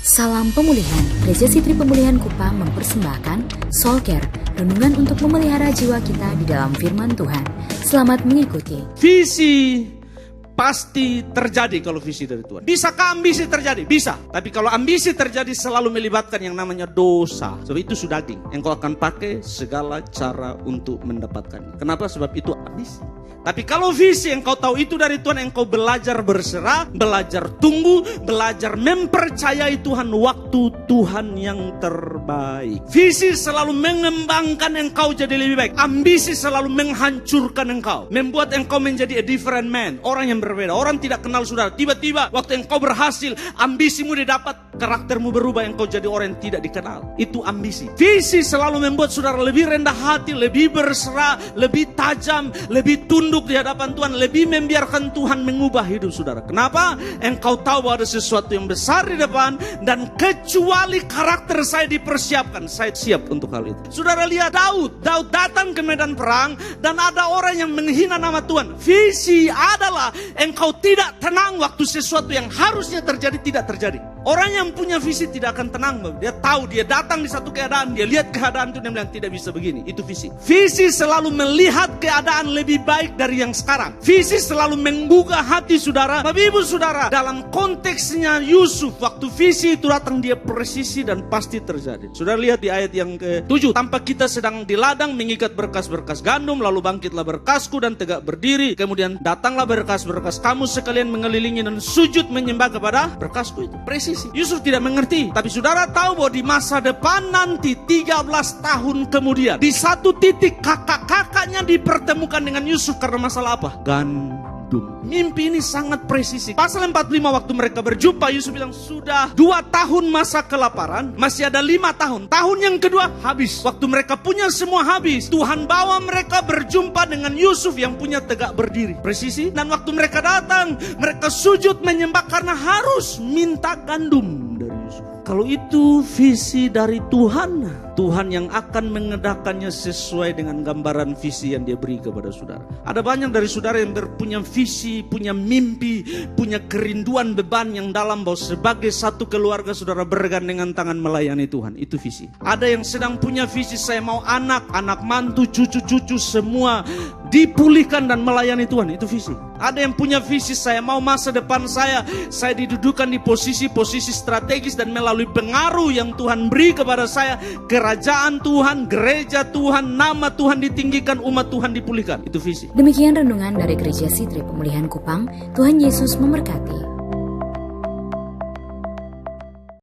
Salam pemulihan. Gereja Sitri Pemulihan Kupang mempersembahkan Soul Care, renungan untuk memelihara jiwa kita di dalam firman Tuhan. Selamat mengikuti. Visi pasti terjadi kalau visi dari Tuhan. Bisakah ambisi terjadi? Bisa. Tapi kalau ambisi terjadi selalu melibatkan yang namanya dosa. Sebab itu sudah daging. Engkau akan pakai segala cara untuk mendapatkannya. Kenapa? Sebab itu ambisi. Tapi kalau visi engkau tahu itu dari Tuhan, engkau belajar berserah, belajar tunggu, belajar mempercayai Tuhan waktu Tuhan yang terbaik. Visi selalu mengembangkan engkau jadi lebih baik. Ambisi selalu menghancurkan engkau, membuat engkau menjadi a different man, orang yang berbeda. Orang tidak kenal saudara. Tiba-tiba waktu engkau berhasil, ambisimu didapat, karaktermu berubah, engkau jadi orang yang tidak dikenal. Itu ambisi. Visi selalu membuat saudara lebih rendah hati, lebih berserah, lebih tajam, lebih tunduk di hadapan Tuhan, lebih membiarkan Tuhan mengubah hidup saudara. Kenapa? Engkau tahu bahwa ada sesuatu yang besar di depan, dan kecuali karakter saya dipersiapkan, saya siap untuk hal itu. Saudara lihat Daud datang ke medan perang dan ada orang yang menghina nama Tuhan. Visi adalah engkau tidak tenang waktu sesuatu yang harusnya terjadi tidak terjadi. Orang yang punya visi tidak akan tenang. Dia tahu, dia datang di satu keadaan, dia lihat keadaan itu, dia bilang tidak bisa begini. Itu visi. Visi selalu melihat keadaan lebih baik dari yang sekarang. Visi selalu menggugah hati saudara. Bapak ibu saudara, dalam konteksnya Yusuf, waktu visi itu datang, dia presisi dan pasti terjadi. Saudara lihat di ayat yang ke-7. Tampak kita sedang di ladang mengikat berkas-berkas gandum, lalu bangkitlah berkasku dan tegak berdiri. Kemudian datanglah berkas-berkas kamu sekalian mengelilingi dan sujud menyembah kepada berkasku itu. Presisi. Yusuf tidak mengerti. Tapi saudara tahu bahwa di masa depan nanti 13 tahun kemudian, di satu titik kakak-kakaknya dipertemukan dengan Yusuf karena masalah apa? Gandum. Mimpi ini sangat presisi. Pasal 45 waktu mereka berjumpa, Yusuf bilang sudah 2 tahun masa kelaparan, masih ada 5 tahun. Tahun yang kedua habis. Waktu mereka punya semua habis, Tuhan bawa mereka berjumpa dengan Yusuf yang punya tegak berdiri. Presisi. Dan waktu mereka datang, mereka sujud menyembah karena harus minta gandum dari Yusuf. Kalau itu visi dari Tuhan, Tuhan yang akan mengedakannya sesuai dengan gambaran visi yang dia beri kepada saudara. Ada banyak dari saudara yang punya visi, punya mimpi, punya kerinduan beban yang dalam bahwa sebagai satu keluarga saudara bergandengan tangan melayani Tuhan. Itu visi. Ada yang sedang punya visi, saya mau anak mantu, cucu-cucu semua dipulihkan dan melayani Tuhan. Itu visi. Ada yang punya visi, saya mau masa depan saya didudukan di posisi-posisi strategis dan melalui pengaruh yang Tuhan beri kepada saya, kerajaan Tuhan, gereja Tuhan, nama Tuhan ditinggikan, umat Tuhan dipulihkan. Itu visi. Demikian renungan dari Gereja Sitri Pemulihan Kupang. Tuhan Yesus memberkati.